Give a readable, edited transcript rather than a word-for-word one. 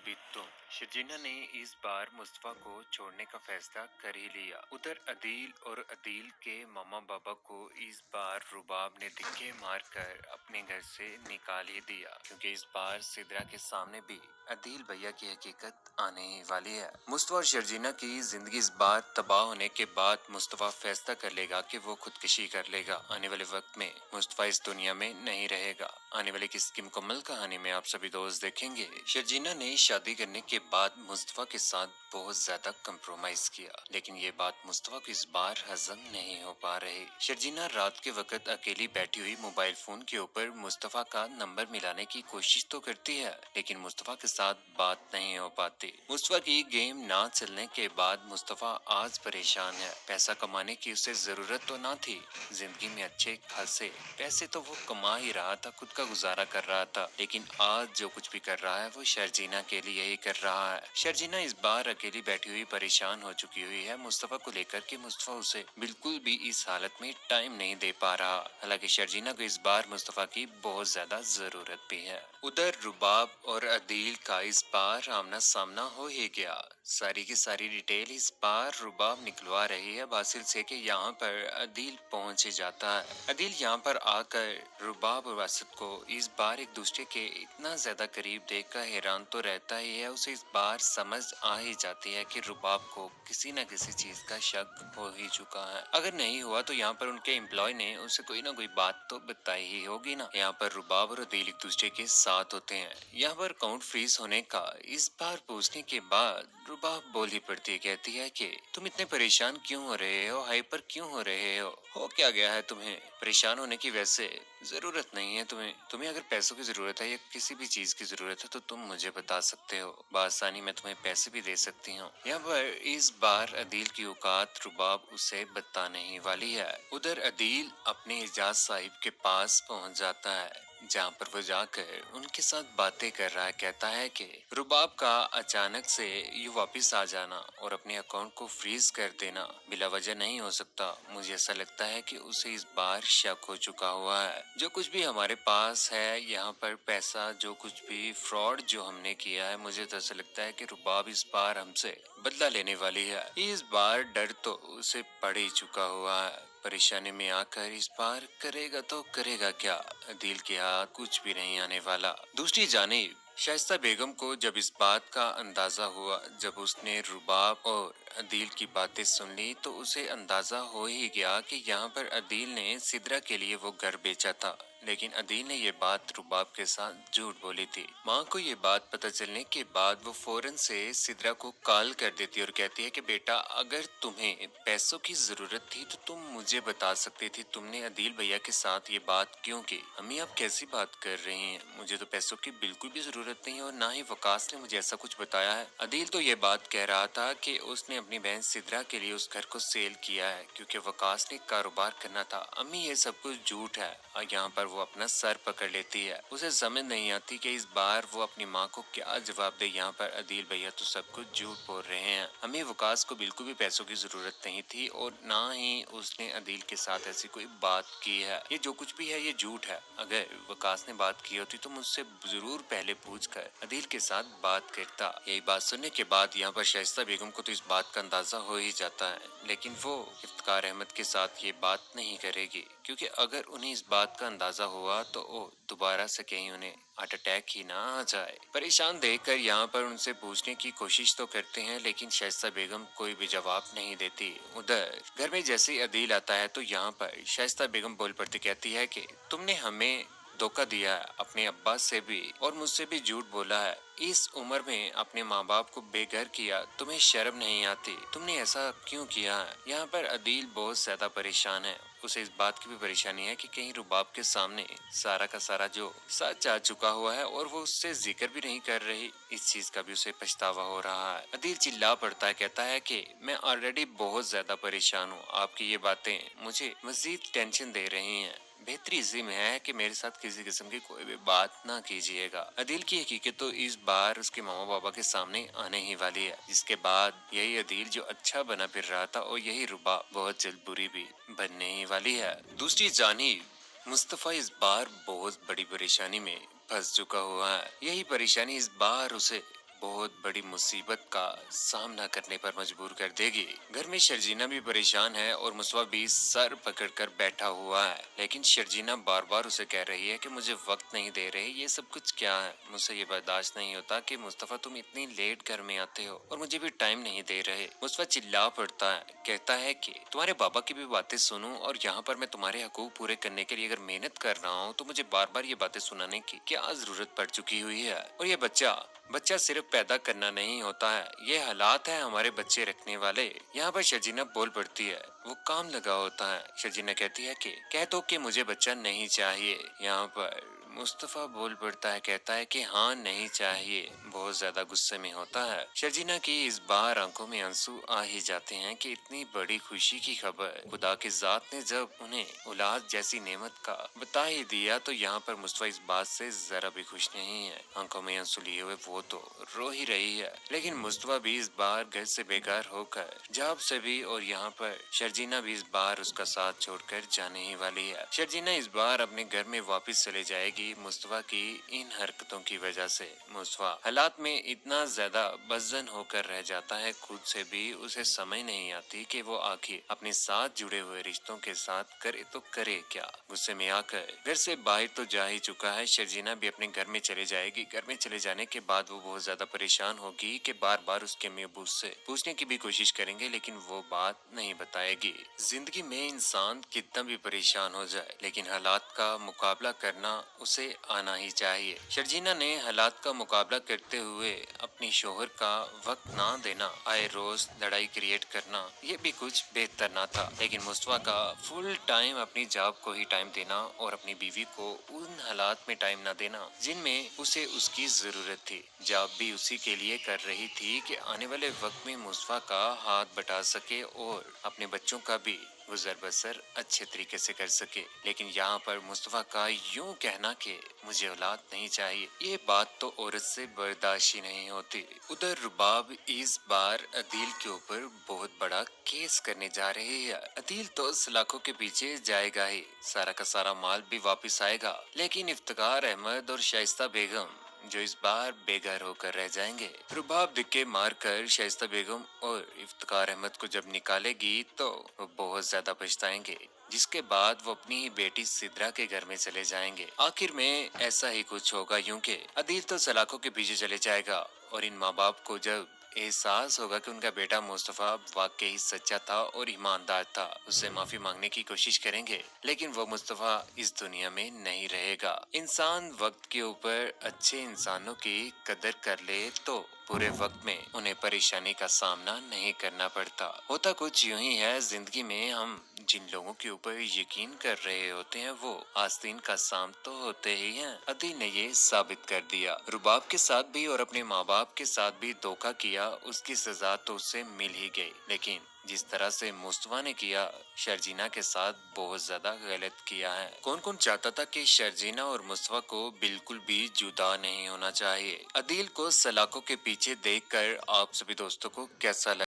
अभी तो शर्जीना ने इस बार मुस्तफा को छोड़ने का फैसला कर ही लिया। उधर अदील के मामा बाबा को इस बार रुबाब ने धिक्के मारकर अपने घर से निकाल ही दिया, क्योंकि इस बार सिद्रा के सामने भी अदील भैया की हकीकत आने ही वाली है। मुस्तफा और शर्जीना की जिंदगी इस बार तबाह होने के बाद मुस्तफा फैसला कर लेगा कि वो खुदकुशी कर लेगा। आने वाले वक्त में मुस्तफा इस दुनिया में नहीं रहेगा। आने वाली किसकी मुकम्मल कहानी में आप सभी दोस्त देखेंगे। शर्जीना ने शादी करने के बाद मुस्तफा के साथ बहुत ज्यादा कंप्रोमाइज किया, लेकिन ये बात मुस्तफा को इस बार हजम नहीं हो पा रही। शर्जीना रात के वक्त अकेली बैठी हुई मोबाइल फोन के ऊपर मुस्तफा का नंबर मिलाने की कोशिश तो करती है, लेकिन मुस्तफा के साथ बात नहीं हो पाती। मुस्तफा की गेम ना चलने के बाद मुस्तफा आज परेशान है। पैसा कमाने की उसे जरूरत तो ना थी, जिंदगी में अच्छे खासे पैसे तो वो कमा ही रहा था, खुद का गुजारा कर रहा था, लेकिन आज जो कुछ भी कर रहा है वो शर्जीना के लिए ही कर रहा है। शर्जीना इस बार अकेली बैठी हुई परेशान हो चुकी हुई है मुस्तफा को लेकर कि मुस्तफा उसे बिल्कुल भी इस हालत में टाइम नहीं दे पा रहा। हालांकि शर्जीना को इस बार मुस्तफा की बहुत ज्यादा जरूरत भी है। उधर रुबाब और अदील का इस बार आमना सामना हो ही गया। सारी की सारी डिटेल इस बार रुबाब निकलवा रही है बासिल से कि यहाँ पर अदील पहुंच ही जाता है। अदील यहाँ पर आकर रुबाब और वासिल को इस बार एक दूसरे के इतना ज्यादा करीब देखकर हैरान तो रहता ही है। उसे इस बार समझ आ ही जाती है कि रुबाब को किसी न किसी चीज का शक हो ही चुका है। अगर नहीं हुआ तो यहाँ पर उनके एम्प्लॉय ने उसे कोई ना कोई बात तो बताई ही होगी ना। यहाँ पर रुबाब और अदील एक दूसरे के साथ होते हैं। यहाँ पर अकाउंट फ्रीज होने का इस बार पूछने के बाद रुबाब बोली पड़ती कहती है कि तुम इतने परेशान क्यों हो रहे हो, हाइपर क्यों हो रहे हो क्या गया है तुम्हें? परेशान होने की वैसे जरूरत नहीं है तुम्हें अगर पैसों की जरूरत है या किसी भी चीज की जरूरत है तो तुम मुझे बता सकते हो, बआसानी मैं तुम्हें पैसे भी दे सकती हूँ। यहाँ पर इस बार अदील की औकात रुबाब उसे बताने ही वाली है। उधर अदील अपने एजाज साहिब के पास पहुंच जाता है, जहाँ पर वो जाकर उनके साथ बातें कर रहा है। कहता है कि रुबाब का अचानक से ये वापस आ जाना और अपने अकाउंट को फ्रीज कर देना बिला वजह नहीं हो सकता। मुझे ऐसा लगता है कि उसे इस बार शक हो चुका हुआ है। जो कुछ भी हमारे पास है यहाँ पर पैसा, जो कुछ भी फ्रॉड जो हमने किया है, मुझे तो ऐसा लगता है कि रुबाब इस बार हमसे बदला लेने वाली है। इस बार डर तो उसे पड़ ही चुका हुआ है। परेशानी में आकर इस बार करेगा तो करेगा क्या? अदील के हाथ कुछ भी नहीं आने वाला। दूसरी जानिब शाइस्ता बेगम को जब इस बात का अंदाजा हुआ, जब उसने रुबाब और अदील की बातें सुन ली, तो उसे अंदाजा हो ही गया कि यहाँ पर अदील ने सिद्रा के लिए वो घर बेचा था, लेकिन अदील ने ये बात रुबाब के साथ झूठ बोली थी। माँ को ये बात पता चलने के बाद वो फौरन से सिद्रा को कॉल कर देती और कहती है कि बेटा, अगर तुम्हें पैसों की जरूरत थी तो तुम मुझे बता सकती थी, तुमने अदील भैया के साथ ये बात क्यों की? अम्मी आप कैसी बात कर रही हैं? मुझे तो पैसों की बिल्कुल भी जरूरत नहीं है और ना ही वकास ने मुझे ऐसा कुछ बताया है। अदील तो ये बात कह रहा था कि उसने अपनी बहन सिद्रा के लिए उस घर को सेल किया है क्योंकि वकास ने कारोबार करना था। अम्मी ये सब कुछ झूठ है। और यहाँ पर वो अपना सर पकड़ लेती है। उसे समझ नहीं आती कि इस बार वो अपनी माँ को क्या जवाब दे। यहाँ पर अदील भैया तो सब कुछ झूठ बोल रहे हैं। हमें वकास को बिल्कुल भी पैसों की जरूरत नहीं थी और ना ही उसने अदील के साथ ऐसी कोई बात की है। ये जो कुछ भी है ये झूठ है। अगर वकास ने बात की होती तो मुझसे जरूर पहले पूछकर अदील के साथ बात करता। यही बात सुनने के बाद यहाँ पर शाइस्ता बेगम को तो इस बात का अंदाजा हो ही जाता है, लेकिन वो इफ्तिकार अहमद के साथ ये बात नहीं करेगी, क्योंकि अगर उन्हें इस बात का अंदाजा हुआ तो वो दोबारा से कहीं उन्हें हार्ट अटैक ही ना आ जाए। परेशान देखकर यहाँ पर उनसे पूछने की कोशिश तो करते हैं, लेकिन शाइस्ता बेगम कोई भी जवाब नहीं देती। उधर घर में जैसे ही अदील आता है तो यहाँ पर शाइस्ता बेगम बोल पड़ती, कहती है कि तुमने हमें धोखा दिया है, अपने अब्बा से भी और मुझसे भी झूठ बोला है। इस उम्र में अपने माँ बाप को बेघर किया, तुम्हें शर्म नहीं आती? तुमने ऐसा क्यों किया है? यहाँ पर अदील बहुत ज्यादा परेशान है। उसे इस बात की भी परेशानी है कि कहीं रुबाब के सामने सारा का सारा जो सच आ चुका हुआ है और वो उससे जिक्र भी नहीं कर रही, इस चीज का भी उसे पछतावा हो रहा है। अदील चिल्ला पड़ता है, कहता है कि मैं ऑलरेडी बहुत ज्यादा परेशान हूँ, आपकी ये बातें मुझे मजीद टेंशन दे रही हैं। बेहतरी इसी में है कि मेरे साथ किसी किस्म की कोई भी बात ना कीजिएगा। अदील की हकीकत तो इस बार उसके मामा बाबा के सामने आने ही वाली है, जिसके बाद यही अदील जो अच्छा बना फिर रहा था और यही रुबा बहुत जल्द बुरी भी बनने ही वाली है। दूसरी जानिब मुस्तफा इस बार बहुत बड़ी परेशानी में फंस चुका हुआ है। यही परेशानी इस बार उसे बहुत बड़ी मुसीबत का सामना करने पर मजबूर कर देगी। घर में शर्जीना भी परेशान है और मुस्तफा भी सर पकड़कर बैठा हुआ है, लेकिन शर्जीना बार बार उसे कह रही है कि मुझे वक्त नहीं दे रहे, ये सब कुछ क्या है, मुझसे ये बर्दाश्त नहीं होता कि मुस्तफा तुम इतनी लेट घर में आते हो और मुझे भी टाइम नहीं दे रहे। मुस्तफा चिल्ला पड़ता है, कहता है कि तुम्हारे बाबा की भी बातें सुनूं और यहाँ पर मैं तुम्हारे हकूक पूरे करने के लिए अगर मेहनत कर रहा हूँ तो मुझे बार बार ये बातें सुनाने की क्या जरूरत पड़ चुकी हुई है। और ये बच्चा बच्चा सिर्फ पैदा करना नहीं होता है, ये हालात है हमारे बच्चे रखने वाले। यहाँ पर शर्जीना बोल पड़ती है, वो काम लगा होता है। शर्जीना कहती है कि कह दो कि मुझे बच्चा नहीं चाहिए। यहाँ पर मुस्तफा बोल पड़ता है, कहता है कि हाँ नहीं चाहिए, बहुत ज्यादा गुस्से में होता है। शर्जीना की इस बार आंखों में आंसू आ ही जाते हैं कि इतनी बड़ी खुशी की खबर खुदा की जात ने जब उन्हें औलाद जैसी नेमत का बता ही दिया तो यहाँ पर मुस्तफा इस बात से जरा भी खुश नहीं है। आंखों में आंसू लिए हुए वो तो रो ही रही है, लेकिन मुस्तफा भी इस बार घर से बेकार होकर जॉब से भी और यहाँ पर शर्जीना भी इस बार उसका साथ छोड़कर जाने ही वाली है। शर्जीना इस बार अपने घर में वापस चले जाएगी मुस्तफा की इन हरकतों की वजह से। मुस्तफा हालात में इतना ज्यादा बदजन होकर रह जाता है, खुद से भी उसे समझ नहीं आती कि वो आखिर अपने साथ जुड़े हुए रिश्तों के साथ करे तो करे क्या। गुस्से में आकर घर से बाहर तो जा ही चुका है, शर्जीना भी अपने घर में चले जाएगी। घर में चले जाने के बाद वो बहुत ज्यादा परेशान होगी कि बार बार उसके अम्मी अब्बू से पूछने की भी कोशिश करेंगे, लेकिन वो बात नहीं बताएगी। जिंदगी में इंसान कितना भी परेशान हो जाए, लेकिन हालात का मुकाबला करना उसे आना ही चाहिए। शर्जीना ने हालात का मुकाबला करते हुए अपनी शोहर का वक्त ना देना, आए रोज लड़ाई क्रिएट करना, ये भी कुछ बेहतर ना था। लेकिन मुस्तफा का फुल टाइम अपनी जॉब को ही टाइम देना और अपनी बीवी को उन हालात में टाइम ना देना जिनमें उसे उसकी जरूरत थी। जॉब भी उसी के लिए कर रही थी कि आने वाले वक्त में मुस्तफा का हाथ बटा सके और अपने बच्चों का भी गुजर बसर अच्छे तरीके से कर सके। लेकिन यहाँ पर मुस्तफा का यूं कहना कि मुझे औलाद नहीं चाहिए, ये बात तो औरत से बर्दाश्त ही नहीं होती। उधर रुबाब इस बार अदील के ऊपर बहुत बड़ा केस करने जा रही है। अदील तो सलाखों के पीछे जाएगा ही, सारा का सारा माल भी वापस आएगा, लेकिन इफ्तिकार अहमद और शाइस्ता बेगम जो इस बार बेघर होकर रह जाएंगे। रुबाब धक्के मारकर शाइस्ता बेगम और इफ्तिकार अहमद को जब निकालेगी तो वो बहुत ज्यादा पछताएंगे, जिसके बाद वो अपनी ही बेटी सिद्रा के घर में चले जाएंगे। आखिर में ऐसा ही कुछ होगा, यूं के अदील तो सलाखों के पीछे चले जाएगा और इन माँ बाप को जब एहसास होगा कि उनका बेटा मुस्तफा वाकई ही सच्चा था और ईमानदार था, उससे माफी मांगने की कोशिश करेंगे, लेकिन वो मुस्तफा इस दुनिया में नहीं रहेगा। इंसान वक्त के ऊपर अच्छे इंसानों की कदर कर ले तो पूरे वक्त में उन्हें परेशानी का सामना नहीं करना पड़ता। होता कुछ यूं ही है जिंदगी में, हम जिन लोगों के ऊपर यकीन कर रहे होते हैं वो आस्तीन का साम तो होते ही हैं। अदील ने ये साबित कर दिया। रुबाब के साथ भी और अपने माँ बाप के साथ भी धोखा किया, उसकी सजा तो उसे मिल ही गई, लेकिन जिस तरह से मुस्तफा ने किया शर्जीना के साथ बहुत ज्यादा गलत किया है। कौन कौन चाहता था कि शर्जीना और मुस्तफा को बिल्कुल भी जुदा नहीं होना चाहिए। अदील को सलाखों के पीछे देखकर आप सभी दोस्तों को कैसा लगा?